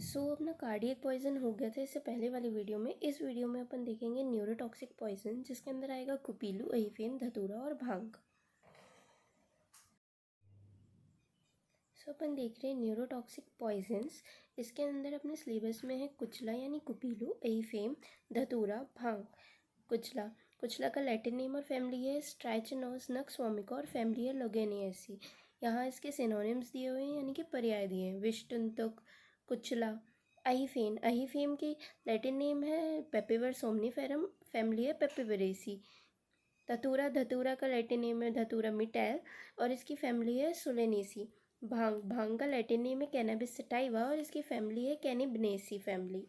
अपना cardiac poison हो गया था इससे पहले वाली वीडियो में। इस वीडियो में अपन देखेंगे न्यूरोटॉक्सिक पॉइजन, जिसके अंदर आएगा कुपीलू, अहीफेन, धतूरा और भांग। अपन देख रहे हैं न्यूरोटॉक्सिक पॉइजन्स। इसके अंदर अपने सिलेबस में है कुचला यानी कुपीलू, अहीफेन, धतूरा, भांग। कुचला कुचला का लैटिन नेम और फैमिली है स्ट्राइचनोस नक्स वोमिका और फैमिली है लोगेनिएसी। यहाँ इसके सिनोनिम्स दिए हुए हैं यानी कि पर्याय दिए हैं। विष्टुंतक, कुचला। अहीफेम की लैटिन नेम है पेपिवर सोमनीफेरम, फैमिली है पेपिवरेसी। धतूरा का लैटिन नेम है धतूरा मिटैल और इसकी फैमिली है सोलेनेसी। भांग का लैटिन नेम है कैनाबिस सटाइवा और इसकी फैमिली है कैनिबनेसी फैमिली।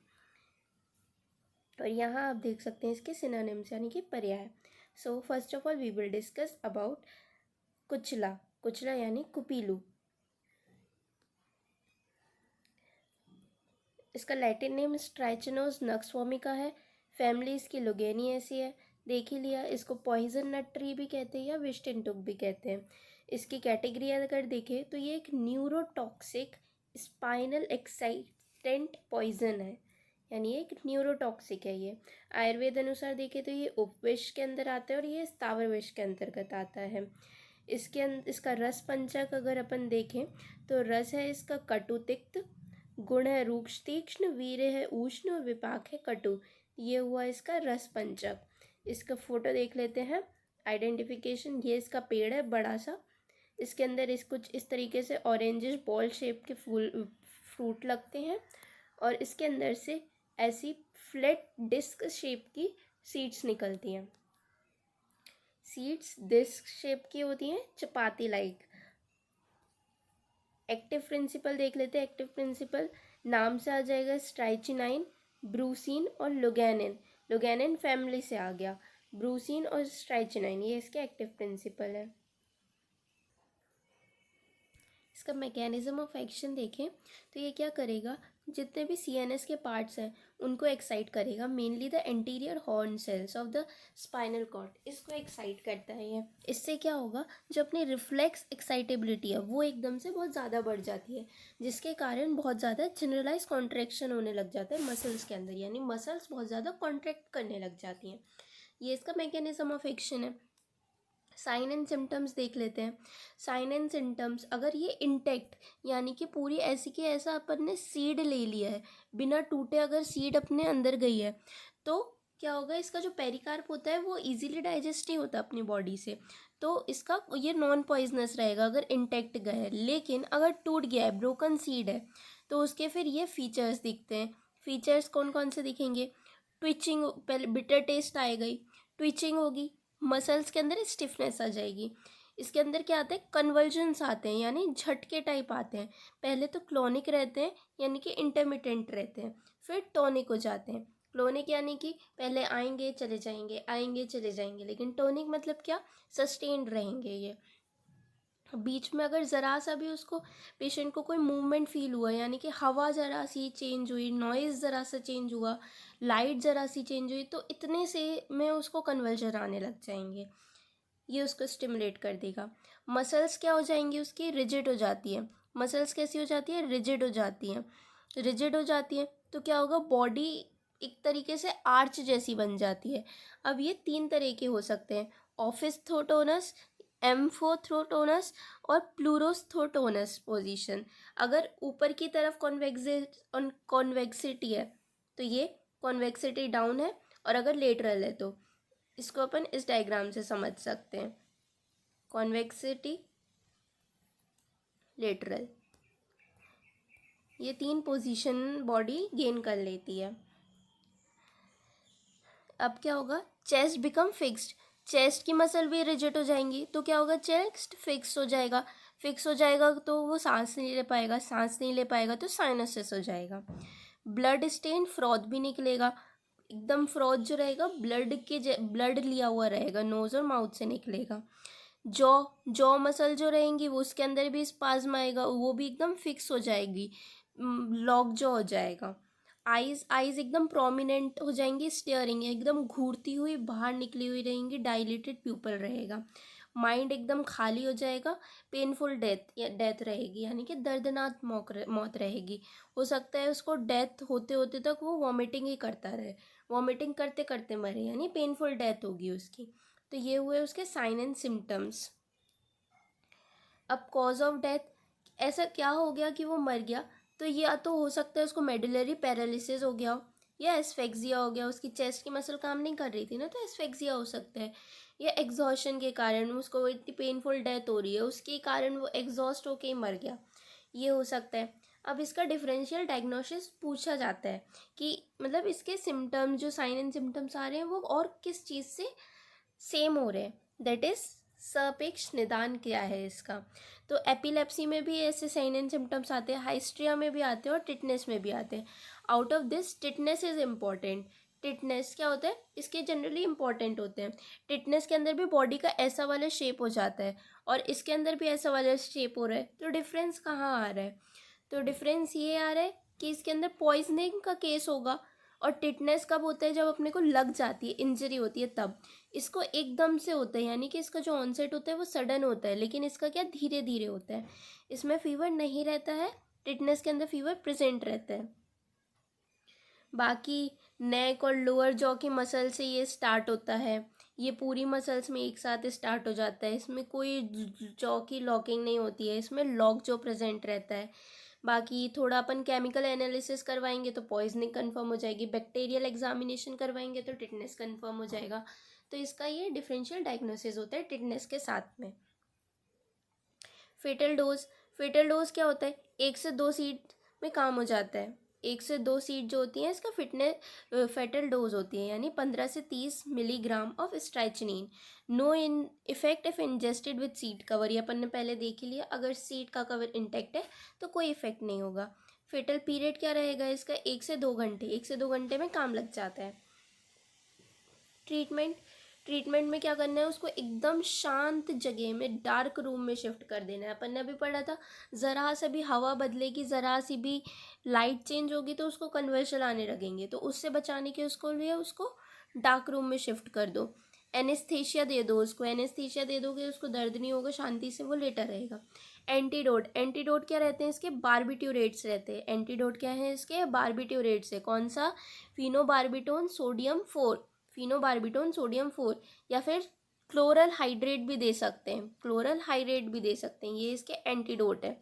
और यहाँ आप देख सकते हैं इसके सिनोनिम्स यानी कि पर्याय। So first of all we will discuss about कुचला यानी कुपीलू। इसका Latin name strychnos nux vomica है, फैमिली इसकी लोगेनिएसी है। देख ही लिया, इसको पॉइजन नट ट्री भी कहते हैं या विस्टिनटुक भी कहते हैं। इसकी कैटेगरी अगर देखें तो ये एक न्यूरोटॉक्सिक स्पाइनल एक्साइटेंट पॉइजन है, यानी एक न्यूरोटॉक्सिक है ये। आयुर्वेद अनुसार देखें तो ये उपविष के अंदर आता है और ये स्थावर विष के अंतर्गत आता है। इसका रस पंचक अगर अपन देखें तो रस है इसका कटु तिक्त, गुण है रूक्ष तीक्ष्ण, वीर है उष्ण और विपाक है कटु। ये हुआ इसका रस पंचक। इसका फोटो देख लेते हैं। आइडेंटिफिकेशन, ये इसका पेड़ है बड़ा सा। इसके अंदर कुछ इस तरीके से ऑरेंजिश बॉल शेप के फ्रूट लगते हैं और इसके अंदर से ऐसी फ्लैट डिस्क शेप की सीड्स निकलती हैं। सीड्स डिस्क शेप की होती हैं, चपाती लाइक। एक्टिव प्रिंसिपल देख लेते हैं। एक्टिव प्रिंसिपल नाम से आ जाएगा स्ट्राइचिनाइन, ब्रूसीन और लोगैनिन फैमिली से आ गया। ब्रूसीन और स्ट्राइचिनाइन ये इसके एक्टिव प्रिंसिपल है। इसका मैकेनिज्म ऑफ एक्शन देखें तो ये क्या करेगा, जितने भी सीएनएस के पार्ट्स हैं उनको एक्साइट करेगा। Mainly the anterior horn cells of the spinal cord, इसको एक्साइट करता है ये। इससे क्या होगा, जो अपनी रिफ्लेक्स एक्साइटेबिलिटी है वो एकदम से बहुत ज़्यादा बढ़ जाती है, जिसके कारण बहुत ज़्यादा जनरलाइज कॉन्ट्रैक्शन होने लग जाता है मसल्स के अंदर, यानी मसल्स बहुत ज़्यादा कॉन्ट्रैक्ट करने लग जाती हैं। ये इसका मैकेनिज्म ऑफ एक्शन है। साइन एंड सिम्टम्स देख लेते हैं। साइन एंड सिम्टम्स, अगर ये इंटेक्ट यानी कि पूरी ऐसी कि ऐसा अपन ने सीड ले लिया है, बिना टूटे अगर सीड अपने अंदर गई है, तो क्या होगा, इसका जो पेरिकार्प होता है वो इजीली डाइजेस्ट नहीं होता अपनी बॉडी से, तो इसका ये नॉन पॉइजनस रहेगा अगर इंटेक्ट गया है। लेकिन अगर टूट गया है, ब्रोकन सीड है, तो उसके फिर ये फीचर्स दिखते हैं। फीचर्स कौन कौन से दिखेंगे, ट्विचिंग, पहले बिटर टेस्ट आएगा ही, ट्विचिंग होगी, मसल्स के अंदर स्टिफनेस आ जाएगी। इसके अंदर क्या आता है, कन्वर्जन्स आते हैं यानी झटके टाइप आते हैं। पहले तो क्लोनिक रहते हैं यानी कि इंटरमिटेंट रहते हैं, फिर टोनिक हो जाते हैं। क्लोनिक यानी कि पहले आएंगे चले जाएंगे, आएंगे चले जाएंगे, लेकिन टोनिक मतलब क्या, सस्टेन्ड रहेंगे ये। बीच में अगर ज़रा सा भी उसको पेशेंट को कोई मूवमेंट फील हुआ, यानी कि हवा ज़रा सी चेंज हुई, नॉइज़ ज़रा सा चेंज हुआ, लाइट ज़रा सी चेंज हुई, तो इतने से में उसको कन्वल्जन आने लग जाएंगे, ये उसको स्टिमुलेट कर देगा। मसल्स क्या हो जाएंगी, उसकी रिजिड हो जाती है। मसल्स कैसी हो जाती है, रिजिड हो जाती हैं। रिजिड हो जाती है तो क्या होगा, बॉडी एक तरीके से आर्च जैसी बन जाती है। अब ये 3 तरह के हो सकते हैं, ऑफिस्थोटोनस, एम्फोथ्रोटोनस और प्लूरोस्थोटोनस पोजीशन। अगर ऊपर की तरफ कॉन्वेक्सिटी है तो ये कॉन्वेक्सिटी डाउन है, और अगर लेटरल है तो इसको अपन इस डायग्राम से समझ सकते हैं, कॉन्वेक्सिटी, लेटरल, ये 3 पोजीशन बॉडी गेन कर लेती है। अब क्या होगा, चेस्ट बिकम फिक्स्ड, चेस्ट की मसल भी रिजिड हो जाएंगी, तो क्या होगा, चेस्ट फिक्स हो जाएगा। फिक्स हो जाएगा तो वो सांस नहीं ले पाएगा, सांस नहीं ले पाएगा तो साइनसिस हो जाएगा। ब्लड स्टेन, फ्रॉथ भी निकलेगा, एकदम फ्रॉथ जो रहेगा ब्लड लिया हुआ रहेगा, नोज और माउथ से निकलेगा। जॉ मसल जो रहेंगी वो उसके अंदर भी स्पाज्म आएगा, वो भी एकदम फिक्स हो जाएगी, लॉक जॉ हो जाएगा। आईज एकदम प्रोमिनेंट हो जाएंगी, स्टेयरिंग एकदम घूरती हुई बाहर निकली हुई रहेंगी, डायलेटेड प्यूपल रहेगा। माइंड एकदम खाली हो जाएगा, पेनफुल डेथ या डेथ रहेगी, यानी कि दर्दनाक मौत रहेगी। हो सकता है उसको डेथ होते होते तक वो वॉमिटिंग ही करता रहे, वॉमिटिंग करते करते मरे, यानी पेनफुल डेथ होगी उसकी। तो ये हुए उसके साइन एंड सिम्टम्स। अब कॉज ऑफ डेथ, ऐसा क्या हो गया कि वो मर गया, तो ये या तो हो सकता है उसको मेडुलरी पैरालिसिस हो गया हो, या एस्फेक्सिया हो गया, उसकी चेस्ट की मसल काम नहीं कर रही थी ना, तो एस्फेक्सिया हो सकता है, या एग्जॉशन के कारण उसको इतनी पेनफुल डेथ हो रही है उसके कारण वो एग्जॉस्ट होके ही मर गया, ये हो सकता है। अब इसका डिफरेंशियल डायग्नोसिस पूछा जाता है कि मतलब इसके सिम्टम्स, जो साइन एंड सिम्टम्स आ रहे हैं वो और किस चीज़ से सेम हो रहे हैं, दैट इज सापेक्ष निदान क्या है इसका। तो एपिलेप्सी में भी ऐसे साइन एंड सिम्टम्स आते हैं, हाइस्ट्रिया में भी आते हैं और टिटनेस में भी आते हैं। Out of this tetanus is important. Tetanus क्या होता है, इसके जनरली इंपॉर्टेंट होते हैं। टिटनेस के अंदर भी बॉडी का ऐसा वाला शेप हो जाता है और इसके अंदर भी ऐसा वाला शेप हो रहा है, तो डिफरेंस कहाँ आ रहा है, तो डिफरेंस ये आ रहा है कि इसके अंदर पॉइजनिंग का केस होगा। और टिटनेस कब होता है, जब अपने को लग जाती है, इंजरी होती है तब। इसको एकदम से होता है, यानी कि इसका जो ऑनसेट होता है वो सडन होता है, लेकिन इसका क्या धीरे धीरे होता है। इसमें फीवर नहीं रहता है, टिटनेस के अंदर फीवर प्रेजेंट रहता है। बाकी नेक और लोअर जॉ की मसल से ये स्टार्ट होता है, ये पूरी मसल्स में एक साथ स्टार्ट हो जाता है, इसमें कोई जॉ की लॉकिंग नहीं होती है, इसमें लॉक जो प्रेजेंट रहता है। बाकी थोड़ा अपन केमिकल एनालिसिस करवाएंगे तो पॉइजनिंग कंफर्म हो जाएगी, बैक्टीरियल एग्जामिनेशन करवाएंगे तो टिटनेस कंफर्म हो जाएगा। तो इसका ये डिफरेंशियल डायग्नोसिस होता है टिटनेस के साथ में। फेटल डोज, फेटल डोज क्या होता है, 1 से 2 सीट में काम हो जाता है। 1 से 2 सीट जो होती हैं इसका फेटल डोज होती है, यानी 15 से 30 milligram of strychnine. No in effect if ingested with seat cover, ये अपन ने पहले देख ही लिया, अगर सीट का कवर इंटैक्ट है तो कोई इफेक्ट नहीं होगा। फेटल पीरियड क्या रहेगा इसका, 1 से 2 घंटे, 1 से 2 घंटे में काम लग जाता है। ट्रीटमेंट, ट्रीटमेंट में क्या करना है, उसको एकदम शांत जगह में, डार्क रूम में शिफ्ट कर देना है। अपन ने अभी पढ़ा था, ज़रा सा भी हवा बदलेगी, ज़रा सी भी लाइट चेंज होगी तो उसको कन्वर्शन आने लगेंगे, तो उससे बचाने के उसको लिए उसको डार्क रूम में शिफ्ट कर दो। एनेस्थीसिया दे दो उसको, एनेस्थीसिया दे दोगे उसको दर्द नहीं होगा, शांति से वो लेटा रहेगा। एंटीडोट, एंटीडोट क्या रहते हैं इसके, बारबिट्यूरेट्स रहते हैं। एंटीडोट क्या है इसके, बारबिट्यूरेट्स है। कौन सा, फिनोबार्बिटोन सोडियम 4, फिनोबार्बिटोन सोडियम 4, या फिर क्लोरल हाइड्रेट भी दे सकते हैं, क्लोरल हाइड्रेट भी दे सकते हैं, ये इसके एंटीडोट है।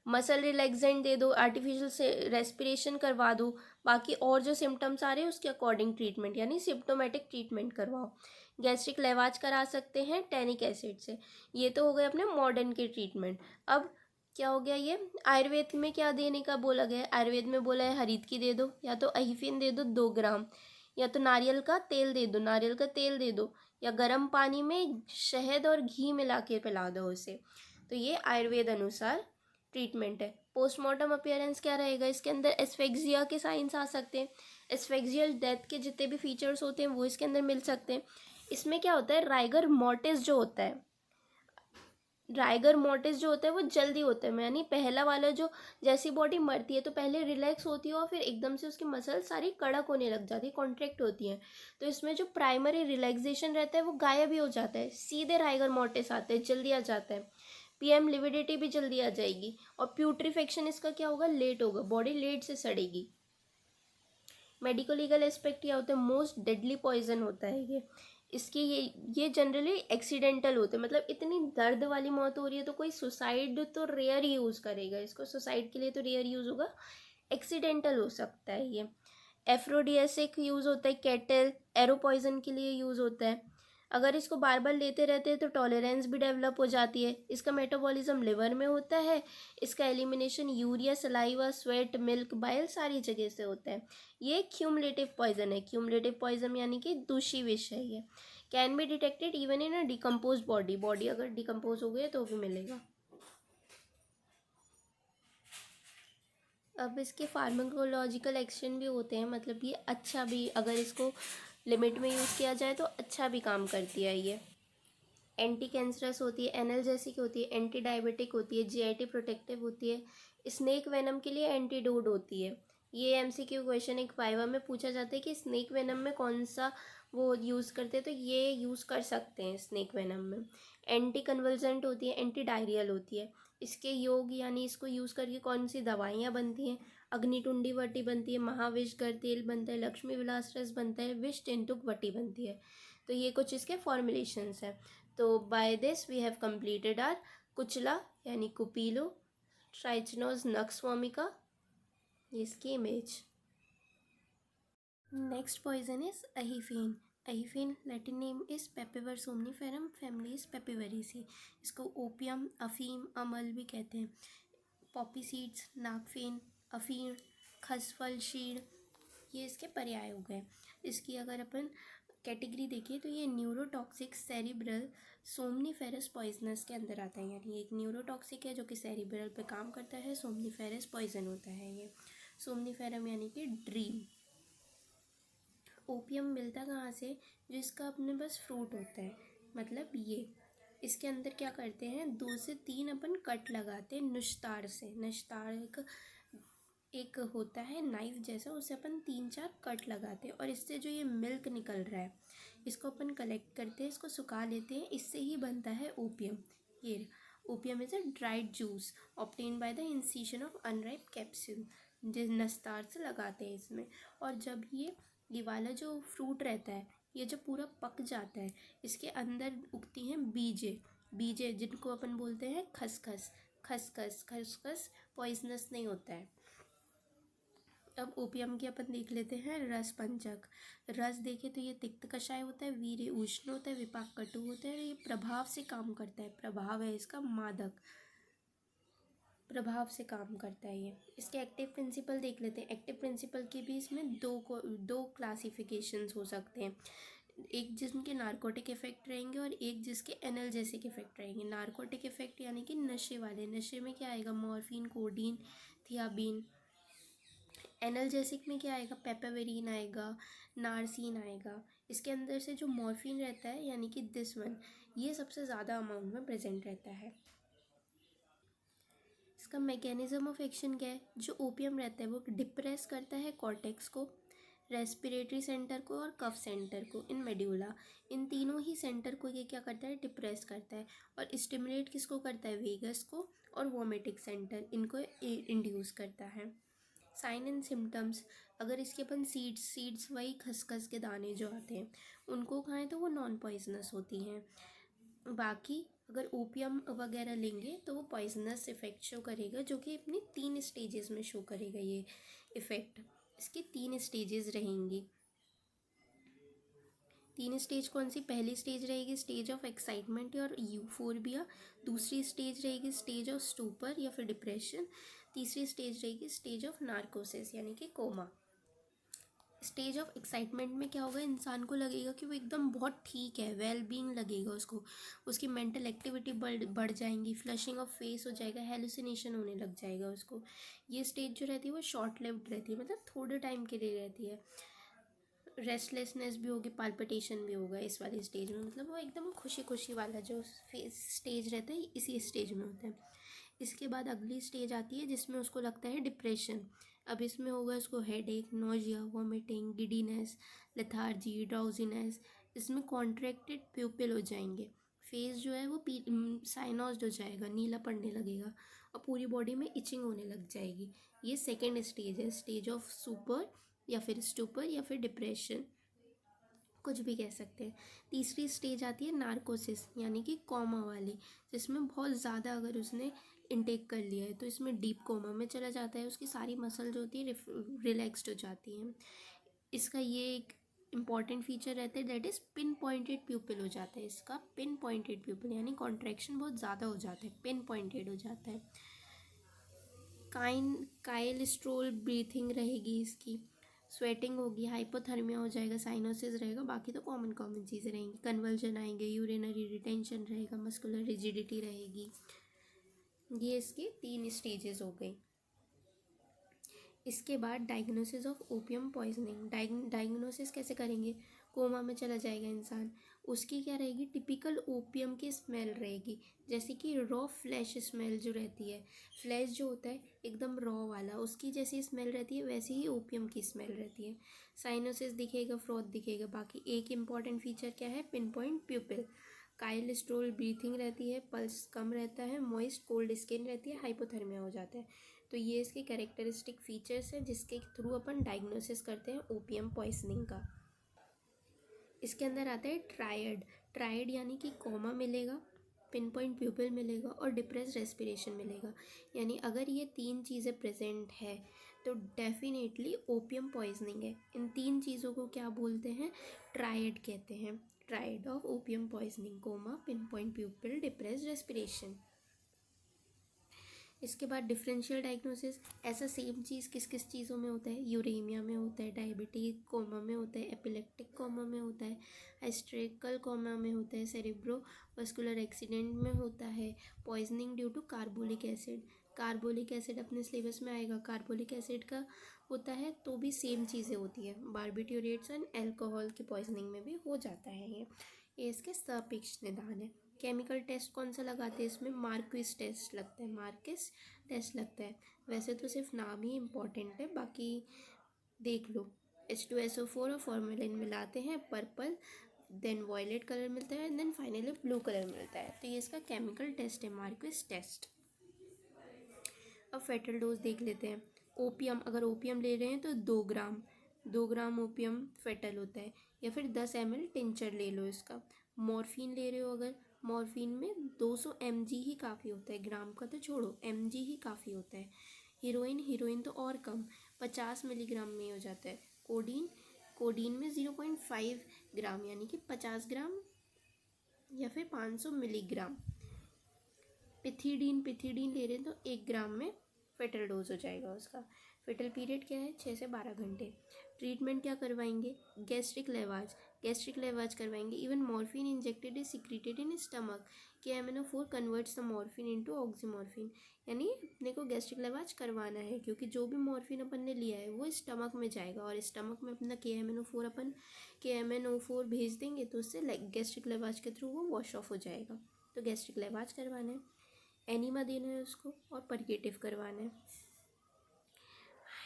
मसल रिलैक्सेंट दे दो, आर्टिफिशियल से रेस्पिरेशन करवा दो। बाकी और जो सिम्टम्स आ रहे हैं उसके अकॉर्डिंग ट्रीटमेंट, यानी सिम्टोमेटिक ट्रीटमेंट करवाओ। गैस्ट्रिक लेवाज करा सकते हैं टैनिक एसिड से। ये तो हो गए अपने मॉडर्न के ट्रीटमेंट। अब क्या हो गया, ये आयुर्वेद में क्या देने का बोला गया है, आयुर्वेद में बोला है हरीद की दे दो, या तो अहिफिन दे दो 2 ग्राम, या तो नारियल का तेल दे दो, नारियल का तेल दे दो, या गर्म पानी में शहद और घी मिला के पिला दो उसे। तो ये आयुर्वेद अनुसार ट्रीटमेंट है। पोस्टमार्टम अपीयरेंस क्या रहेगा, इसके अंदर एस्फेक्सिया के साइंस आ सकते हैं, एस्फेक्सियल डेथ के जितने भी फीचर्स होते हैं वो इसके अंदर मिल सकते हैं। इसमें क्या होता है, राइगर मोर्टिस जो होता है, राइगर मोर्टिस जो होता है वो जल्दी होता है, यानी पहला वाला जो, जैसी बॉडी मरती है तो पहले रिलैक्स होती है और फिर एकदम से उसकी मसल सारी कड़क होने लग जाती है, कॉन्ट्रैक्ट होती हैं। तो इसमें जो प्राइमरी रिलैक्सेशन रहता है वो गायब ही हो जाता है, सीधे राइगर मोर्टिस आते हैं, जल्दी आ जाता है। पीएम लिविडिटी भी जल्दी आ जाएगी। और प्यूट्रीफेक्शन इसका क्या होगा, लेट होगा, बॉडी लेट से सड़ेगी। मेडिको लीगल एस्पेक्ट क्या होता है, मोस्ट डेडली पॉइजन होता है ये। इसकी ये जनरली एक्सीडेंटल होते हैं, मतलब इतनी दर्द वाली मौत हो रही है तो कोई सुसाइड तो रेयर यूज़ करेगा इसको, सुसाइड के लिए तो रेयर यूज़ होगा, एक्सीडेंटल हो सकता है ये। एफ्रोडियासिक यूज़ होता है, कैटल एरो पॉइजन के लिए यूज़ होता है। अगर इसको बार बार लेते रहते हैं तो टॉलरेंस भी डेवलप हो जाती है। इसका मेटाबॉलिज्म लिवर में होता है, इसका elimination urea, saliva, sweat, milk, bile सारी जगह से होता है। ये क्यूमुलेटिव पॉइजन है, क्यूमुलेटिव पॉइजन यानी कि दूषी विष है ये। Can be detected even in a decompose body, body अगर डिकम्पोज हो गई तो भी मिलेगा। अब इसके फार्माकोलॉजिकल एक्शन भी होते हैं, मतलब ये अच्छा भी, अगर इसको लिमिट में यूज़ किया जाए तो अच्छा भी काम करती है ये। एंटी कैंसरस होती है, एनाल्जेसिक होती है, एंटी डायबिटिक होती है, जीआईटी प्रोटेक्टिव होती है, स्नेक वेनम के लिए एंटीडोट होती है। ये एमसीक्यू क्वेश्चन एक वाइवा में पूछा जाता है कि स्नेक वेनम में कौन सा वो यूज़ करते हैं, तो ये यूज़ कर सकते हैं स्नेक वेनम में। एंटी कन्वल्जेंट होती है, एंटी डायरियल होती है। इसके योग यानी इसको यूज़ करके कौन सी दवाइयाँ बनती हैं? अग्निटुंडी वटी बनती है, महाविषगर तेल बनता है, लक्ष्मी विलास रस बनता है, विष टेंटुक वटी बनती है। तो ये कुछ इसके फॉर्मुलेशंस हैं। तो by this we have completed our kuchla यानी कुपीलो, ट्राइचिनोज नक्स वोमिका, ये इसकी image. Next poison is ahiphen. Ahiphen Latin name is papaver somniferum, family is papaveraceae. इसको ओपियम, अफीम, अमल भी कहते हैं। पॉपी सीड्स, नागफेन, अफीम, खसफल, शीड़, ये इसके पर्याय हो गए। इसकी अगर अपन कैटेगरी देखिए तो ये न्यूरोटॉक्सिक सेरिब्रल सोमनीफेरस पॉइजनस के अंदर आता है। यानी एक न्यूरोटॉक्सिक है जो कि सेरिब्रल पे काम करता है, सोमनीफेरस पॉइजन होता है ये। सोमनीफेरम यानी कि ड्रीम। ओपियम मिलता कहाँ से? जो इसका अपने पास फ्रूट होता है, मतलब ये। इसके अंदर क्या करते हैं, 2 से 3 अपन कट लगाते हैं नुश्तार से। नुश्तार एक होता है नाइफ जैसा, उसे अपन 3-4 कट लगाते हैं और इससे जो ये मिल्क निकल रहा है इसको अपन कलेक्ट करते हैं, इसको सुखा लेते हैं, इससे ही बनता है ओपियम। ये opium is a dried juice obtain by the incision of unripe capsule, जिस नस्तार से लगाते हैं इसमें। और जब ये वाला जो फ्रूट रहता है ये जब पूरा पक जाता है, इसके अंदर उगती हैं बीजे। बीजे जिनको अपन बोलते हैं खसखस। खसखस खसखस पॉइजनस नहीं होता है। अब ओपियम की अपन देख लेते हैं रस पंचक। रस देखे तो ये तिक्त कषाय होता है, वीर्य उष्ण होता है, विपाक कटु होता है, ये प्रभाव से काम करता है। प्रभाव है इसका मादक, प्रभाव से काम करता है ये। इसके एक्टिव प्रिंसिपल देख लेते हैं। एक्टिव प्रिंसिपल के भी इसमें दो क्लासिफिकेशंस हो सकते हैं। एक जिनके नारकोटिक इफेक्ट रहेंगे और एक जिसके एनाल्जेसिक इफेक्ट रहेंगे। नारकोटिक इफेक्ट यानी कि नशे वाले, नशे में क्या आएगा, मॉर्फिन, कोडीन, थियाबीन। एनाल्जेसिक में क्या आएगा, पेपावेरिन आएगा, नारसीन आएगा। इसके अंदर से जो मॉर्फिन रहता है यानी कि दिस वन, ये सबसे ज़्यादा अमाउंट में प्रेजेंट रहता है। इसका मैकेनिज्म ऑफ एक्शन क्या है? जो ओपियम रहता है वो डिप्रेस करता है कॉर्टेक्स को, रेस्पिरेटरी सेंटर को और कफ सेंटर को, इन मेड्यूला। इन तीनों ही सेंटर को ये क्या करता है, डिप्रेस करता है। और स्टिमुलेट किसको करता है, वेगस को और वोमेटिक सेंटर, इनको इंड्यूस करता है। साइन एंड सिम्टम्स, अगर इसके अपन सीड्स वही खसखस के दाने जो आते हैं उनको खाएं तो वो नॉन पॉइजनस होती हैं। बाकी अगर ओपियम वगैरह लेंगे तो वो पॉइजनस इफ़ेक्ट शो करेगा, जो कि अपनी 3 स्टेजेस में शो करेगा ये इफ़ेक्ट। इसकी 3 स्टेजेस रहेंगी। 3 स्टेज कौन सी? पहली स्टेज रहेगी स्टेज ऑफ एक्साइटमेंट और यूफोर्बिया। दूसरी स्टेज रहेगी स्टेज ऑफ स्टूपर या फिर डिप्रेशन। तीसरी स्टेज रहेगी स्टेज ऑफ नार्कोसिस यानी कि कोमा। स्टेज ऑफ एक्साइटमेंट में क्या होगा, इंसान को लगेगा कि वो एकदम बहुत ठीक है, वेल बीइंग लगेगा उसको, उसकी मेंटल एक्टिविटी बढ़ जाएंगी, फ्लशिंग ऑफ फेस हो जाएगा, हेलुसिनेशन होने लग जाएगा उसको। ये स्टेज जो रहती है वो शॉर्ट लिव्ड रहती है, मतलब थोड़े टाइम के लिए रहती है। रेस्टलेसनेस भी होगी, पाल्पिटेशन भी होगा इस वाली स्टेज में, मतलब वो एकदम खुशी खुशी वाला जो स्टेज रहता है इसी स्टेज में होता है। इसके बाद अगली स्टेज आती है जिसमें उसको लगता है डिप्रेशन। अब इसमें होगा उसको headache, nausea, vomiting, giddiness, lethargy, drowsiness. इसमें कॉन्ट्रैक्टेड प्यूपिल हो जाएंगे, फेस जो है वो साइनोज्ड हो जाएगा, नीला पड़ने लगेगा और पूरी बॉडी में इचिंग होने लग जाएगी। ये सेकेंड स्टेज है, स्टेज ऑफ सुपर या फिर स्टूपर या फिर डिप्रेशन, कुछ भी कह सकते हैं। तीसरी स्टेज आती है नार्कोसिस यानी कि कोमा वाली, जिसमें बहुत ज़्यादा अगर उसने इनटेक कर लिया है तो इसमें डीप कोमा में चला जाता है, उसकी सारी मसल जो होती है रिलैक्स्ड हो जाती हैं। इसका ये एक इम्पॉर्टेंट फीचर रहता है, दैट इज़ पिन पॉइंटेड प्यूपिल हो जाता है इसका। पिन पॉइंटेड प्यूपिल यानी कॉन्ट्रैक्शन बहुत ज़्यादा हो जाता है, पिन पॉइंटेड हो जाता है। काइल स्ट्रोल ब्रीथिंग रहेगी इसकी, स्वेटिंग होगी, हाइपोथर्मिया हो जाएगा, साइनोसिस रहेगा, बाकी तो कॉमन कॉमन चीज़ें रहेंगी। कन्वल्जन आएंगे, यूरिनरी रिटेंशन रहेगा, मस्कुलर रिजिडिटी रहेगी। ये इसकी 3 स्टेजेस हो गई। इसके बाद diagnosis of opium poisoning. Diagnosis कैसे करेंगे? कोमा में चला जाएगा इंसान। उसकी क्या रहेगी, टिपिकल ओपियम की स्मेल रहेगी, जैसे कि रॉ फ्लैश स्मेल जो रहती है, फ्लैश जो होता है एकदम रॉ वाला, उसकी जैसी स्मेल रहती है वैसे ही ओपियम की स्मेल रहती है। साइनोसिस दिखेगा, फ्रॉथ दिखेगा। बाकी एक इम्पॉर्टेंट फीचर क्या है, pin point प्यूपिल, Kyle stroll breathing रहती है, पल्स कम रहता है, मॉइस्ट कोल्ड स्किन रहती है, हाइपोथर्मिया हो जाता है। तो ये इसके कैरेक्टरिस्टिक फीचर्स हैं जिसके थ्रू अपन डायग्नोसिस करते हैं ओपियम पॉइजनिंग का। इसके अंदर आता है ट्रायड। ट्रायड यानी कि कोमा मिलेगा, पिन पॉइंट प्यूपिल मिलेगा और डिप्रेस रेस्पिरेशन मिलेगा। यानी अगर ये तीन चीज़ें प्रेजेंट है तो डेफिनेटली ओपियम पॉइजनिंग है। इन तीन चीज़ों को क्या बोलते हैं, ट्रायड कहते हैं। Triad of opium poisoning, coma, pin point pupil, depress respiration. इसके बाद डिफरेंशियल डायग्नोसिस, ऐसा सेम चीज़ किस किस चीज़ों में होता है, यूरेमिया में होता है, डायबिटिक कोमा में होता है, एपिलेप्टिक कोमा में होता है, हिस्टेरिकल कोमा में होता है, सेरेब्रो वस्कुलर एक्सीडेंट में होता है, poisoning due to carbolic acid. Carbolic acid अपने सिलेबस में आएगा, कार्बोलिक एसिड का होता है तो भी सेम चीज़ें होती है, बारबिट्यूरेट्स एंड अल्कोहल की पॉइजनिंग में भी हो जाता है ये इसके सापेक्ष निदान है। केमिकल टेस्ट कौन सा लगाते हैं इसमें, मार्क्विस टेस्ट लगता है, मार्क्विस टेस्ट लगता है। वैसे तो सिर्फ नाम ही इम्पॉर्टेंट है, बाकी देख लो। H2SO4 और फॉर्मेलिन मिलाते हैं, पर्पल, देन वॉयलेट कलर मिलता है, देन फाइनली ब्लू कलर मिलता है। तो ये इसका केमिकल टेस्ट है, मार्क्विस टेस्ट। अब फेटल डोज देख लेते हैं। ओपियम, अगर ओपियम ले रहे हैं तो 2 ग्राम ओपियम फेटल होता है, या फिर 10 ml टिंचर ले लो इसका। मॉर्फिन ले रहे हो अगर, मॉर्फिन में 200 mg ही काफ़ी होता है, ग्राम का तो छोड़ो, mg ही काफ़ी होता है। हीरोइन तो और कम, 50 मिलीग्राम में हो जाता है। कोडीन में 0.5 ग्राम यानी कि 50 ग्राम या फिर 500 मिलीग्राम। पिथिडीन ले रहे हैं तो 1 ग्राम में फेटल डोज हो जाएगा उसका। फेटल पीरियड क्या है, 6 से 12 घंटे। ट्रीटमेंट क्या करवाएंगे, गैस्ट्रिक लेवाज करवाएंगे। Even morphine injected is secreted in stomach. KMNO4 converts the morphine into oxymorphine, यानी अपने को गैस्ट्रिक लेवाज करवाना है क्योंकि जो भी मॉर्फिन अपन ने लिया है वो स्टमक में जाएगा और स्टमक में अपना KMNO4 भेज देंगे तो उससे गैस्ट्रिक लेवाज के थ्रू वो वॉश ऑफ हो जाएगा। तो गैस्ट्रिक लेवाज करवाना है, एनीमा देना है उसको और परगेटिव करवाना है।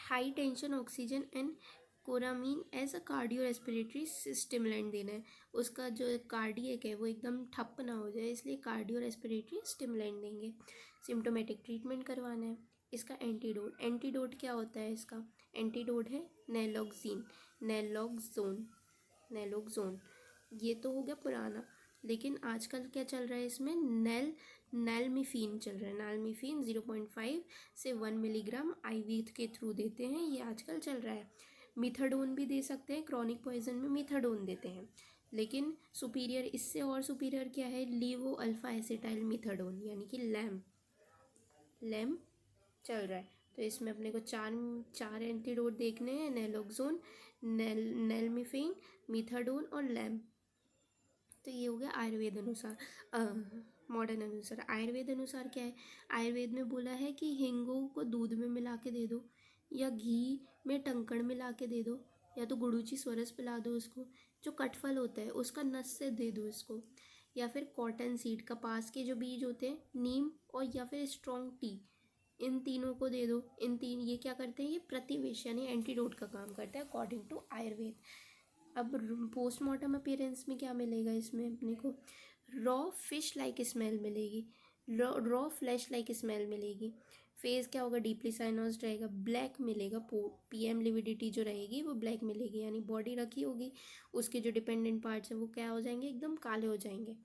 High tension oxygen and coramine as a cardio respiratory stimulant देना है। उसका जो कार्डियक है वो एकदम ठप ना हो जाए, इसलिए कार्डियो रेस्पिरेटरी स्टिमुलेंट देंगे। सिम्टोमेटिक ट्रीटमेंट करवाना है। इसका एंटीडोट क्या होता है, इसका एंटीडोट है नैलोक्सोन। ये तो हो गया पुराना, लेकिन आजकल क्या चल रहा है इसमें, नैलमिफीन चल रहा है। नैलमिफीन 0.5 से 1 मिलीग्राम IV के थ्रू देते हैं, ये आजकल चल रहा है। मिथाडोन भी दे सकते हैं, क्रॉनिक पॉइजन में मिथाडोन देते हैं, लेकिन सुपीरियर, इससे और सुपीरियर क्या है, लीवो अल्फा एसिटाइल मिथाडोन यानी कि लैम चल रहा है। तो इसमें अपने को चार एंटीडोट देखने हैं, नैलोक्सोन, नैलमिफीन, मिथाडोन और लैम। तो ये हो गया आयुर्वेद अनुसार। मॉडर्न अनुसार, आयुर्वेद अनुसार क्या है, आयुर्वेद में बोला है कि हिंगो को दूध में मिला के दे दो, या घी में टंकण मिला के दे दो, या तो गुड़ूची स्वरस पिला दो उसको। जो कटफल होता है उसका नस से दे दो इसको, या फिर कॉटन सीड, कपास के जो बीज होते हैं, नीम और या फिर स्ट्रॉन्ग टी, इन तीनों को दे दो। ये क्या करते हैं, ये प्रतिविष यानी एंटीडोट का काम करता है अकॉर्डिंग टू आयुर्वेद। अब पोस्टमार्टम अपीयरेंस में क्या मिलेगा, इसमें अपने को रॉ फिश लाइक स्मेल मिलेगी, रॉ फ्लैश लाइक स्मेल मिलेगी। फेस क्या होगा, डीपली साइनोज्ड रहेगा, ब्लैक मिलेगा। PM लिविडिटी जो रहेगी वो ब्लैक मिलेगी, यानी बॉडी रखी होगी, उसके जो डिपेंडेंट पार्ट्स हैं वो क्या हो जाएंगे, एकदम काले हो जाएंगे।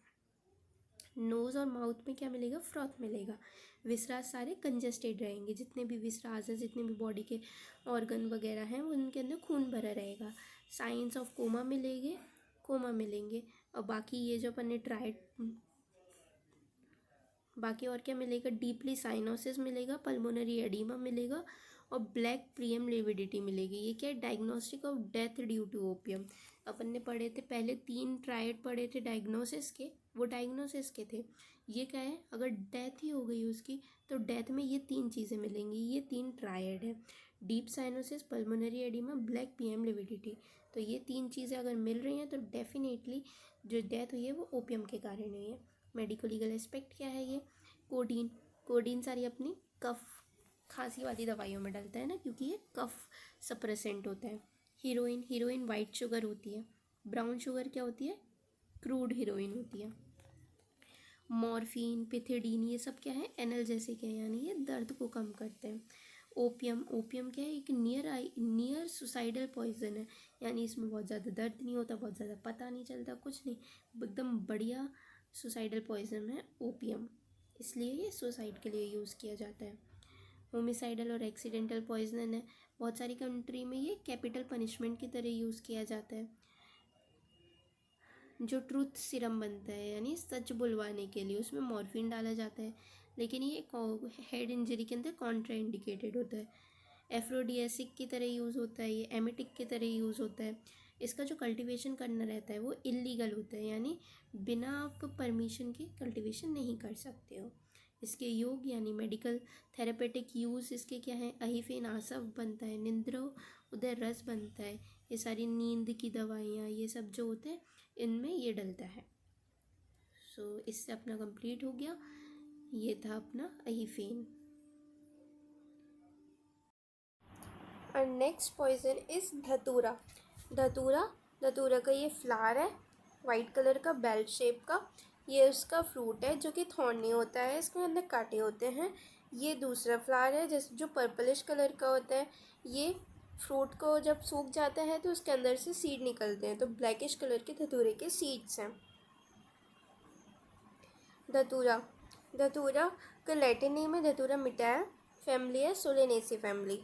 नोज़ और माउथ में क्या मिलेगा, फ्रॉथ मिलेगा। विसरास सारे कंजेस्टेड रहेंगे, जितने भी विसरास है, जितने भी बॉडी के ऑर्गन वगैरह हैं उनके अंदर खून भरा रहेगा। साइंस ऑफ कोमा मिलेंगे। और बाकी ये जो अपन ने बाकी और क्या मिलेगा, डीपली साइनोसिस मिलेगा, पल्मोनरी एडिमा मिलेगा और ब्लैक प्रियम लिविडिटी मिलेगी। ये क्या है, diagnostic of death due to opium. अपन ने पढ़े थे पहले 3 ट्रायड पढ़े थे डायग्नोसिस के, वो डायग्नोसिस के थे। ये क्या है, अगर डेथ ही हो गई उसकी तो डेथ में ये 3 चीज़ें मिलेंगी, ये 3 ट्रायड है। Deep cyanosis, pulmonary oedema, black PM lividity. तो ये 3 चीज़ें अगर मिल रही हैं तो डेफिनेटली जो डेथ हुई है वो ओपियम के कारण हुई है। मेडिको लीगल एस्पेक्ट क्या है ये? कोडीन, कोडीन सारी अपनी कफ खांसी वाली दवाइयों में डलता है ना, क्योंकि ये कफ सप्रेसेंट होता है। हीरोइन, हीरोइन वाइट शुगर होती है। ब्राउन शुगर क्या होती है? क्रूड हीरोइन होती है। मॉर्फिन, पिथिडीन, ये सब क्या है? एनाल्जेसिक है, यानी ये दर्द को कम करते हैं। ओपियम, ओपियम क्या है? एक नियर सुसाइडल पॉइजन है, यानी इसमें बहुत ज़्यादा दर्द नहीं होता, बहुत ज़्यादा पता नहीं चलता, कुछ नहीं, एकदम बढ़िया सुसाइडल पॉइजन है ओपियम, इसलिए ये सुसाइड के लिए यूज़ किया जाता है। होमिसाइडल और एक्सीडेंटल पॉइजन है, बहुत सारी कंट्री में ये कैपिटल पनिशमेंट की तरह यूज़ किया जाता है। जो ट्रूथ सीरम बनता है, यानी सच बुलवाने के लिए, उसमें मॉर्फिन डाला जाता है, लेकिन ये हेड इंजरी के अंदर कॉन्ट्रा इंडिकेटेड होता है। एफ्रोडियासिक की तरह यूज़ होता है, ये एमेटिक की तरह यूज़ होता है। इसका जो कल्टीवेशन करना रहता है वो इलीगल होता है, यानी बिना आप परमिशन के कल्टीवेशन नहीं कर सकते हो। इसके योग यानी मेडिकल थेरेपेटिक यूज़ इसके क्या है? अहिफेन आसव बनता है, निंद्रो उदय रस बनता है, ये सारी नींद की दवाइयाँ, ये सब जो होते हैं इनमें ये डलता है। सो इससे अपना कंप्लीट हो गया, ये था अपना अहिफेन। और नेक्स्ट पॉइजन इज धतूरा। धतूरा का ये फ्लावर है, वाइट कलर का, बेल शेप का। ये उसका फ्रूट है जो कि थॉर्नी होता है, इसके अंदर कांटे होते हैं। ये दूसरा फ्लावर है जो पर्पलिश कलर का होता है। ये फ्रूट को जब सूख जाता है तो उसके अंदर से सीड निकलते हैं, तो ब्लैकिश कलर के धतूरे के सीड्स हैं। धतूरा का लैटिन नेम है धतूरा मिटाया, फैमिली है सोलेनेसी फैमिली।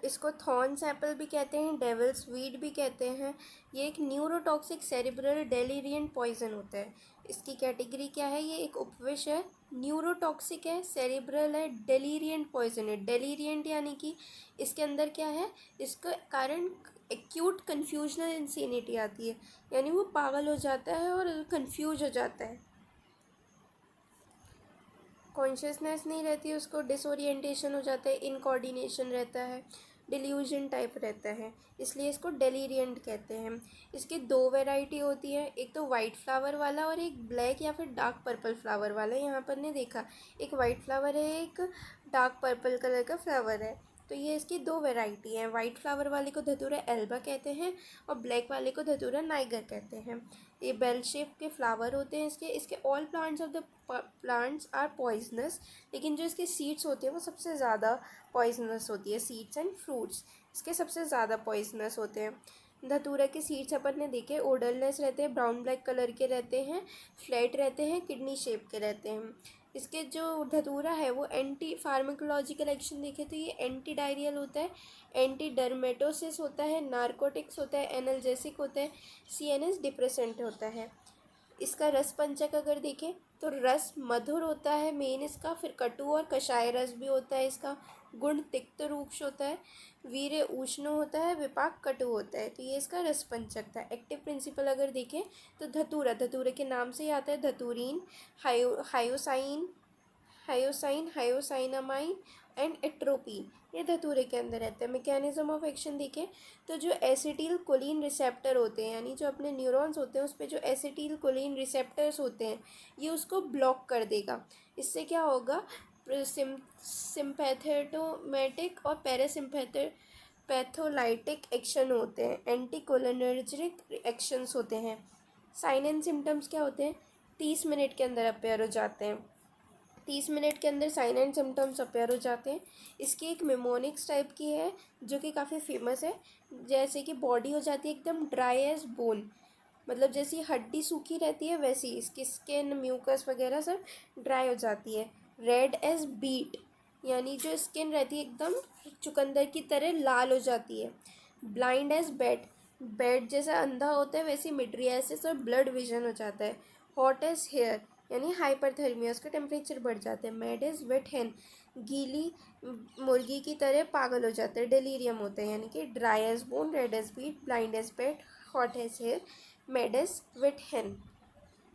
इसको थॉर्न्स एप्पल भी कहते हैं, डेविल्स वीड भी कहते हैं। ये एक न्यूरोटॉक्सिक सेरिब्रल डेलीरियंट पॉइजन होता है। इसकी कैटेगरी क्या है? ये एक उपविष है, न्यूरोटॉक्सिक है, सेरिब्रल है, डेलीरियंट पॉइजन है। डेलीरियंट यानी कि इसके अंदर क्या है? इसका कारण एक्यूट कन्फ्यूजनल इंसेनिटी आती है, यानी वो पागल हो जाता है और कन्फ्यूज हो जाता है, कॉन्शियसनेस नहीं रहती, उसको डिसोरिएंटेशन हो जाता है, इनकोऑर्डिनेशन रहता है, डिल्यूजन टाइप रहता है, इसलिए इसको डेलीरियंट कहते हैं। इसकी 2 वैरायटी होती है, एक तो वाइट फ्लावर वाला और एक ब्लैक या फिर डार्क पर्पल फ्लावर वाला। यहाँ पर ने देखा एक वाइट फ्लावर है, एक डार्क पर्पल कलर का फ्लावर है। तो ये इसकी 2 वैरायटी हैं। वाइट फ्लावर वाले को धतूरा एल्बा कहते हैं और ब्लैक वाले को धतूरा नाइगर कहते हैं। ये बेल शेप के फ्लावर होते हैं इसके all plants of the plants are poisonous, लेकिन जो इसके सीड्स होते हैं वो सबसे ज़्यादा पॉइजनस होती है। सीड्स एंड फ्रूट्स इसके सबसे ज़्यादा पॉइजनस होते हैं। धतूरा के सीड्स अपन ने देखे, ओडरलेस रहते हैं, ब्राउन ब्लैक कलर के रहते हैं, फ्लैट रहते हैं, किडनी शेप के रहते हैं। इसके जो धतूरा है वो एंटी फार्माकोलॉजिकल एक्शन देखे तो ये एंटी डायरियल होता है, एंटी डर्मेटोसिस होता है, नार्कोटिक्स होता है, एनाल्जेसिक होता है, सीएनएस डिप्रेसेंट होता है। इसका रस पंचक अगर देखें तो रस मधुर होता है मेन इसका, फिर कटु और कषाय रस भी होता है इसका, गुण तिक्त रूक्ष होता है, वीर्य उष्ण होता है, विपाक कटु होता है। तो ये इसका रस पंचक था। एक्टिव प्रिंसिपल अगर देखें तो धतूरे के नाम से ही आता है, धतूरीन, हायोसाइन, हायोसाइनामाइन एंड एट्रोपीन, ये धतूरे के अंदर रहते हैं। मैकेनिज्म ऑफ एक्शन देखें तो जो एसिटिल कोलिन रिसेप्टर होते हैं, यानी जो अपने न्यूरॉन्स होते हैं उस पर जो एसिटिल कोलिन रिसेप्टर्स होते हैं ये उसको ब्लॉक कर देगा। इससे क्या होगा? सिम्पैथेटोमेटिक और पैथोलाइटिक एक्शन होते हैं, एंटीकोलिनर्जिक एक्शंस होते हैं। साइन एंड सिम्टम्स क्या होते हैं? 30 मिनट के अंदर अपेयर हो जाते हैं। 30 मिनट के अंदर साइन एंड सिम्टम्स अपेयर हो जाते हैं। इसकी एक मेमोनिक्स टाइप की है जो कि काफ़ी फेमस है, जैसे कि बॉडी हो जाती है एकदम ड्राई एज बोन, मतलब जैसी हड्डी सूखी रहती है वैसी इसकी स्किन, म्यूकस वगैरह सब ड्राई हो जाती है। रेड एज बीट, यानी जो स्किन रहती है एकदम चुकंदर की तरह लाल हो जाती है। ब्लाइंड एज बेड जैसा अंधा होता है वैसी मिड्रियासिस और ब्लड विजन हो जाता है। हॉट एज हेयर, यानी हाइपरथर्मिया, उसका टेम्परेचर बढ़ जाता है। मैड एज वेट हैन, गीली मुर्गी की तरह पागल हो जाता है, डेलीरियम होता है। यानी कि dry as bone, red as beet, blind as bat, hot as hare, mad as wet hen.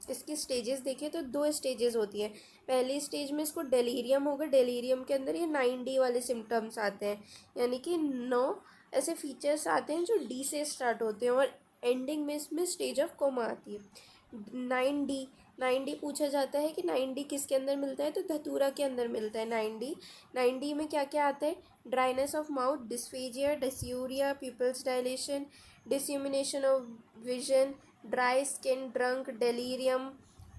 इसकी स्टेजेस देखें तो 2 स्टेजेस होती है। पहली स्टेज में इसको डेलीरियम होगा, डेलीरियम के अंदर ये 9D वाले सिम्टम्स आते हैं, यानी कि 9 ऐसे फीचर्स आते हैं जो डी से स्टार्ट होते हैं, और एंडिंग में इसमें स्टेज ऑफ कोमा आती है। 9D पूछा जाता है कि 9D किसके अंदर मिलता है, तो धतूरा के अंदर मिलता है 9D। 9D में क्या क्या आता है, dryness of mouth, dysphagia, dysuria, pupils dilation, disillumination of vision, dry skin, drunk, delirium,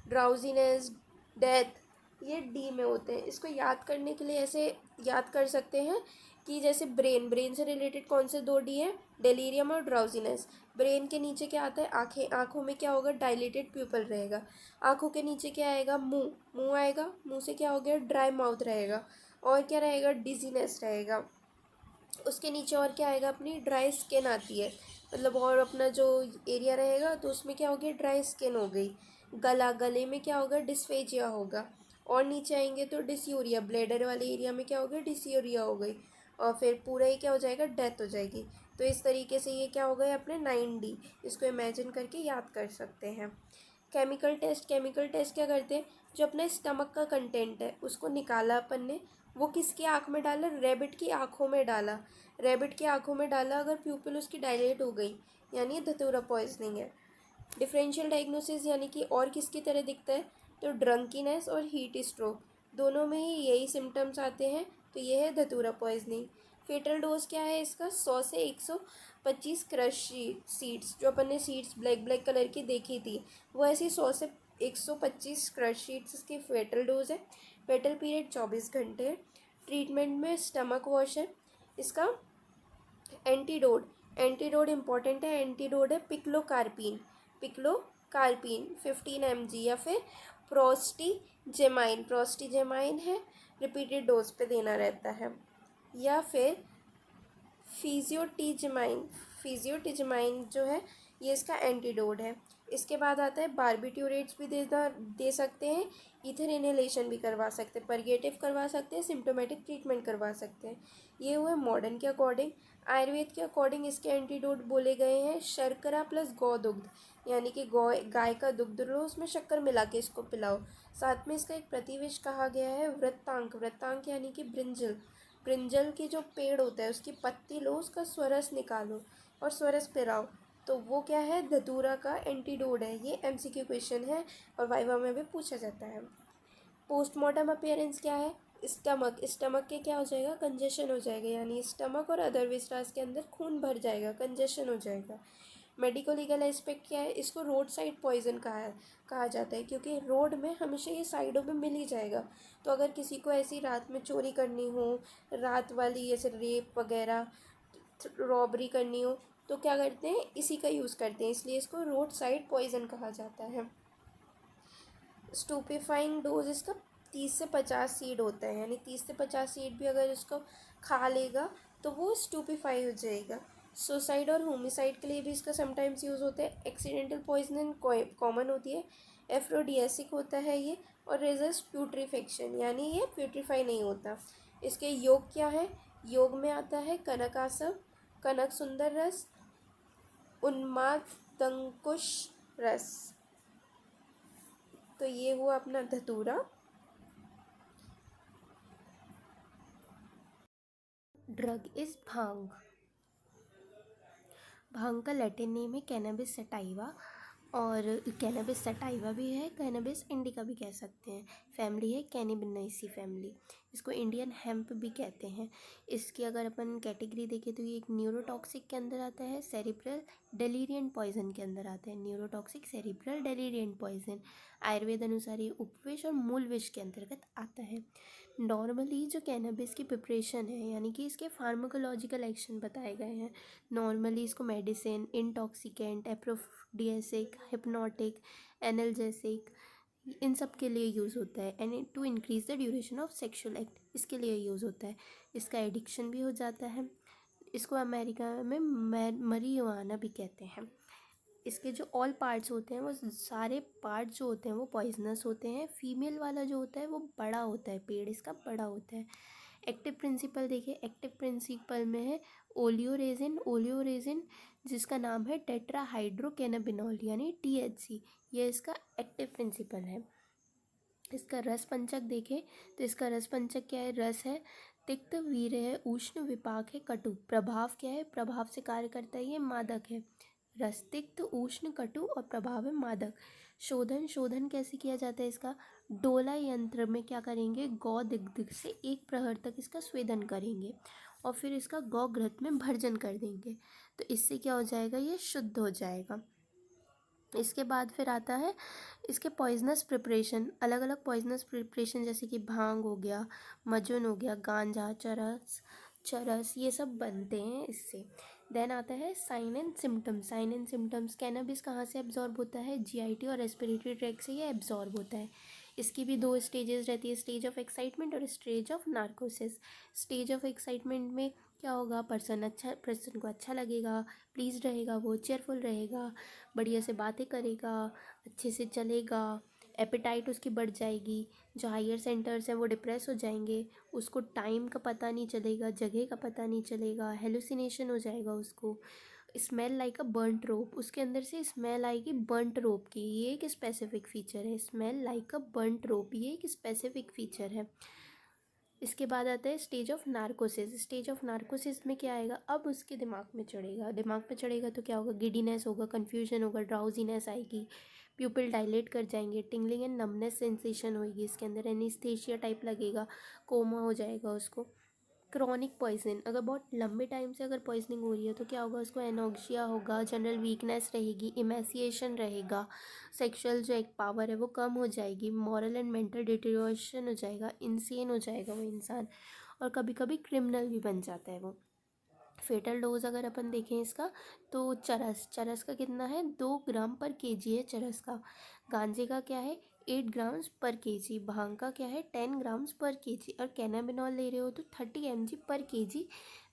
drowsiness, death, ये डी में होते हैं। इसको याद करने के लिए ऐसे याद कर सकते हैं कि जैसे ब्रेन से रिलेटेड कौन से 2D है, डेलीरियम और ड्राउजीनेस। ब्रेन के नीचे क्या आता है, आँखें, आँखों में क्या होगा, डायलेटेड प्यूपल रहेगा। आँखों के नीचे क्या आएगा, मुंह आएगा, मुंह से क्या हो गया, ड्राई माउथ रहेगा। और क्या रहेगा, डिजीनेस रहेगा। उसके नीचे और क्या आएगा, अपनी ड्राई स्किन आती है, मतलब और अपना जो एरिया रहेगा तो उसमें क्या हो गया, ड्राई स्किन हो गई। गले में क्या होगा, डिस्फेजिया होगा। और नीचे आएंगे तो डिस्यूरिया, ब्लेडर वाले एरिया में क्या हो गया, डिस्यूरिया हो गई। और फिर पूरा ही क्या हो जाएगा, डेथ हो जाएगी। तो इस तरीके से ये क्या हो गए अपने 9D, इसको इमेजिन करके याद कर सकते हैं। केमिकल टेस्ट क्या करते हैं, जो अपना स्टमक का कंटेंट है उसको निकाला अपन ने, वो किसकी आँख में डाला, रैबिट की आँखों में डाला। रैबिट की आँखों में डाला, अगर प्यूपिल उसकी डायलेट हो गई यानी धतूरा पॉइजनिंग है। डिफरेंशियल डायग्नोसिस यानी कि और किसकी तरह दिखता है, तो ड्रंकीनेस और हीट स्ट्रोक दोनों में ही यही सिम्टम्स आते हैं, तो ये है धतूरा पॉइजनिंग। फेटल डोज क्या है इसका, 100 से 125 क्रश सीड्स, जो अपन ने सीड्स ब्लैक ब्लैक कलर की देखी थी, वो ऐसी 100 से 125 क्रश शीट्स इसकी फेटल डोज है। फेटल पीरियड 24 घंटे है। ट्रीटमेंट में स्टमक वॉश है इसका। एंटीडोड इंपॉर्टेंट है, एंटीडोड है पिक्लोकार्पिन 15 mg, या फिर प्रोस्टिजेमाइन है, रिपीटेड डोज पे देना रहता है। या फिर फिजियोटिजमाइन जो है ये इसका एंटीडोड है। इसके बाद आता है बारबिट्यूरेट्स भी दे सकते हैं, ईथर इनहेलेशन भी करवा सकते हैं, परगेटिव करवा सकते हैं, सिम्टोमेटिक ट्रीटमेंट करवा सकते हैं। ये हुए मॉडर्न के अकॉर्डिंग। आयुर्वेद के अकॉर्डिंग इसके एंटीडोड बोले गए हैं शर्करा प्लस गौ दुग्ध, यानी कि गाय का दुग्ध लो, उसमें शक्कर मिला के इसको पिलाओ। साथ में इसका एक प्रतिविष कहा गया है वृत्तांक यानी कि ब्रिंजल की जो पेड़ होता है उसकी पत्ती लो, उसका स्वरस निकालो और स्वरस पिलाओ, तो वो क्या है, धतूरा का एंटीडोड है। ये MCQ क्वेश्चन है और वाइवा में भी पूछा जाता है। पोस्टमार्टम अपीयरेंस क्या है, स्टमक के क्या हो जाएगा, कंजेशन हो जाएगा, यानी स्टमक और अदर विस्टास के अंदर खून भर जाएगा, कंजेशन हो जाएगा। मेडिको लीगल एस्पेक्ट क्या है, इसको रोड साइड पॉइजन कहा जाता है, क्योंकि रोड में हमेशा ये साइडों में मिल ही जाएगा। तो अगर किसी को ऐसी रात में चोरी करनी हो, रात वाली जैसे रेप वगैरह रॉबरी करनी हो, तो क्या करते हैं, इसी का यूज़ करते हैं, इसलिए इसको रोड साइड पॉइजन कहा जाता है। स्टूपिफाइंग डोज इसका 30 से 50 सीड होता है, यानी 30 से 50 सीड भी अगर इसको खा लेगा तो वो स्टूपिफाई हो जाएगा। सुसाइड और होमिसाइड के लिए भी इसका समटाइम्स यूज़ होता है। एक्सीडेंटल पॉइजनिंग कॉमन होती है। एफ्रोडियासिक होता है ये, और रेजिस्ट प्यूट्रीफेक्शन, यानी ये प्यूट्रीफाई नहीं होता। इसके योग क्या है, योग में आता है कनकासव, कनक सुंदर रस, उन्मादंकुश रस। तो ये हुआ अपना धतूरा। ड्रग इज भांग। भांग का लैटिन नेम है कैनबिस सटाइवा, और कैनबिस सटाइवा भी है, कैनबिस इंडिका भी कह सकते हैं। फैमिली है कैनिबिनेसी फैमिली। इसको इंडियन हेम्प भी कहते हैं। इसकी अगर अपन कैटेगरी देखें तो ये एक न्यूरोटॉक्सिक के अंदर आता है, सेरिब्रल डेलीरियंट पॉइजन के अंदर आता है। न्यूरोटॉक्सिक, सेरिब्रल डेलीरियंट पॉइजन आयुर्वेद अनुसार ये उपविष और मूल विष के अंतर्गत आता है। नॉर्मली जो कैनबिस की प्रिपरेशन है, यानी कि इसके फार्माकोलॉजिकल एक्शन बताए गए हैं। नॉर्मली इसको medicine, intoxicant, aphrodisiac, hypnotic, analgesic, इन सब के लिए यूज़ होता है। And to increase the duration of sexual act, इसके लिए यूज़ होता है। इसका एडिक्शन भी हो जाता है। इसको अमेरिका में मरीजुआना भी कहते हैं। इसके जो ऑल पार्ट्स होते हैं, वो सारे पार्ट्स जो होते हैं वो पॉइजनस होते हैं। फीमेल वाला जो होता है वो बड़ा होता है, पेड़ इसका बड़ा होता है। एक्टिव प्रिंसिपल देखिए, एक्टिव प्रिंसिपल में है ओलियोरेजिन जिसका नाम है टेट्राहाइड्रोकैनाबिनॉल यानी THC, ये इसका एक्टिव प्रिंसिपल है। इसका रस पंचक देखें तो इसका रस पंचक क्या है, रस है, तिक्त, वीर है, उष्ण, विपाक है, कटु। प्रभाव क्या है, प्रभाव से कार्य करता है, ये मादक है। रस तिक्त, उष्ण, कटु और प्रभाव है मादक। शोधन कैसे किया जाता है इसका, डोला यंत्र में क्या करेंगे, गौ दिग्ध से 1 प्रहर तक इसका स्वेदन करेंगे और फिर इसका गौ घृत में भर्जन कर देंगे, तो इससे क्या हो जाएगा, ये शुद्ध हो जाएगा। इसके बाद फिर आता है इसके पॉइजनस प्रिपरेशन, अलग अलग पॉइजनस प्रिपरेशन जैसे कि भांग हो गया, मजून हो गया, गांजा, चरस ये सब बनते हैं इससे। देन आता है साइन एंड सिम्टम्स। कैनबिस कहाँ से एब्जॉर्ब होता है, GIT और रेस्पिरेटरी ट्रैक से ये एब्जॉर्ब होता है। इसकी भी 2 स्टेजेस रहती है, स्टेज ऑफ एक्साइटमेंट और stage of narcosis. Stage of excitement में क्या होगा, पर्सन को अच्छा लगेगा, प्लीज रहेगा, वो चेयरफुल रहेगा, बढ़िया से बातें करेगा, अच्छे से चलेगा, एपेटाइट उसकी बढ़ जाएगी। जो हायर सेंटर्स हैं वो डिप्रेस हो जाएंगे, उसको टाइम का पता नहीं चलेगा, जगह का पता नहीं चलेगा, हेलुसिनेशन हो जाएगा उसको। स्मेल लाइक अ बर्नट रोप, उसके अंदर से स्मेल आएगी बर्नट रोप की, ये एक स्पेसिफिक फीचर है। स्मेल लाइक अ बर्नट रोप ये एक स्पेसिफिक फीचर है। इसके बाद आता है stage of narcosis. Stage of narcosis में क्या आएगा, अब उसके दिमाग में चढ़ेगा तो क्या होगा, गिडीनेस होगा, कन्फ्यूजन होगा, ड्राउजीनेस आएगी, प्यूपिल डायलेट कर जाएंगे, टिंगलिंग एंड नमनेस सेंसेशन होगी, इसके अंदर एनेस्थेशिया टाइप लगेगा, कोमा हो जाएगा उसको। क्रॉनिक पॉइजन, अगर बहुत लंबे टाइम से अगर पॉइजनिंग हो रही है तो क्या होगा, उसको एनोक्सिया होगा, जनरल वीकनेस रहेगी, इमेसिएशन रहेगा, सेक्सुअल जो एक पावर है वो कम हो जाएगी, मॉरल एंड मेंटल डिटेरियोरेशन हो जाएगा, इंसेन हो जाएगा वो इंसान, और कभी कभी क्रिमिनल भी बन जाता है वो। फेटल डोज अगर अपन देखें इसका तो चरस का कितना है, 2 ग्राम पर केजी है चरस का। गांजे का क्या है, 8 ग्राम्स पर केजी। भांग का क्या है, 10 ग्राम्स पर केजी। और कैनाबिनॉल ले रहे हो तो 30 mg पर केजी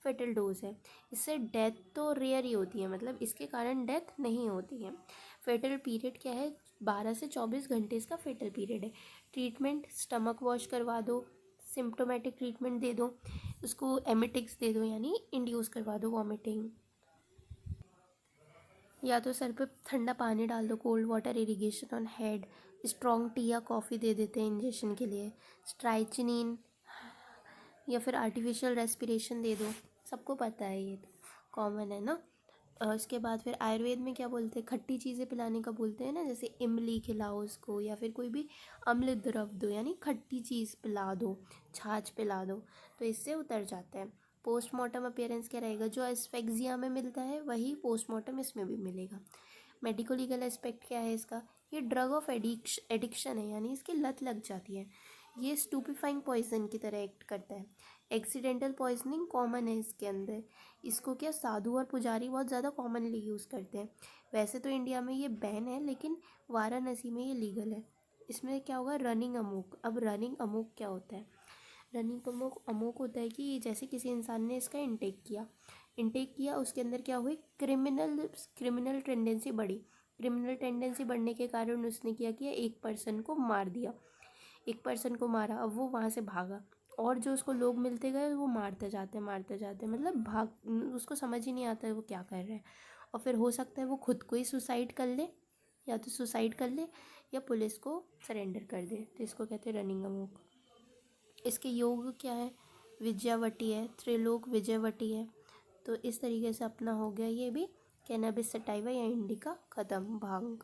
फेटल डोज है। इससे डेथ तो रेयर ही होती है, मतलब इसके कारण डेथ नहीं होती है। फेटल पीरियड क्या है, 12 से 24 घंटे इसका फेटल पीरियड है। ट्रीटमेंट, स्टमक वॉश करवा दो, सिम्प्टोमेटिक ट्रीटमेंट दे दो, उसको एमिटिक्स दे दो यानी इंड्यूस करवा दो वॉमिटिंग, या तो सर पे ठंडा पानी डाल दो, cold water irrigation on head, strong T या कॉफ़ी दे देते हैं इंजेक्शन के लिए, स्ट्राइचिनिन या फिर आर्टिफिशियल रेस्पिरेशन दे दो, सबको पता है, ये तो कॉमन है ना। उसके बाद फिर आयुर्वेद में क्या बोलते हैं, खट्टी चीज़ें पिलाने का बोलते हैं ना, जैसे इमली खिलाओ उसको, या फिर कोई भी अम्ल द्रव दो यानी खट्टी चीज़ पिला दो, छाछ पिला दो, तो इससे उतर जाता है। पोस्टमार्टम अपीयरेंस क्या रहेगा, जो एस्फेक्सिया में मिलता है वही पोस्टमार्टम इसमें भी मिलेगा। मेडिको लीगल एस्पेक्ट क्या है इसका, ये ड्रग ऑफ एडिक्शन है, यानी इसकी लत लग जाती है। ये स्टूपिफाइंग पॉइजन की तरह एक्ट करता है। एक्सीडेंटल पॉइजनिंग कॉमन है इसके अंदर, इसको क्या साधु और पुजारी बहुत ज़्यादा कॉमनली यूज़ करते हैं। वैसे तो इंडिया में ये बैन है, लेकिन वाराणसी में ये लीगल है। इसमें क्या होगा, रनिंग अमोक। अब रनिंग अमोक क्या होता है, रनिंग अमोक होता है कि जैसे किसी इंसान ने इसका इंटेक किया उसके अंदर क्या हुई, क्रिमिनल टेंडेंसी बढ़ी। क्रिमिनल टेंडेंसी बढ़ने के कारण उसने क्या किया, एक पर्सन को मार दिया, एक पर्सन को मारा, अब वो वहाँ से भागा, और जो उसको लोग मिलते गए वो मारते जाते मतलब उसको समझ ही नहीं आता है वो क्या कर रहा है। और फिर हो सकता है वो खुद को ही सुसाइड कर ले, या तो सुसाइड कर ले या पुलिस को सरेंडर कर दे, तो इसको कहते हैं रनिंग अमोक। इसके योग क्या है, विजयावटी है, त्रिलोक विजयवटी है। तो इस तरीके से अपना हो गया ये भी कैनबिस सटाइवा या इंडिका खत्म, भांग।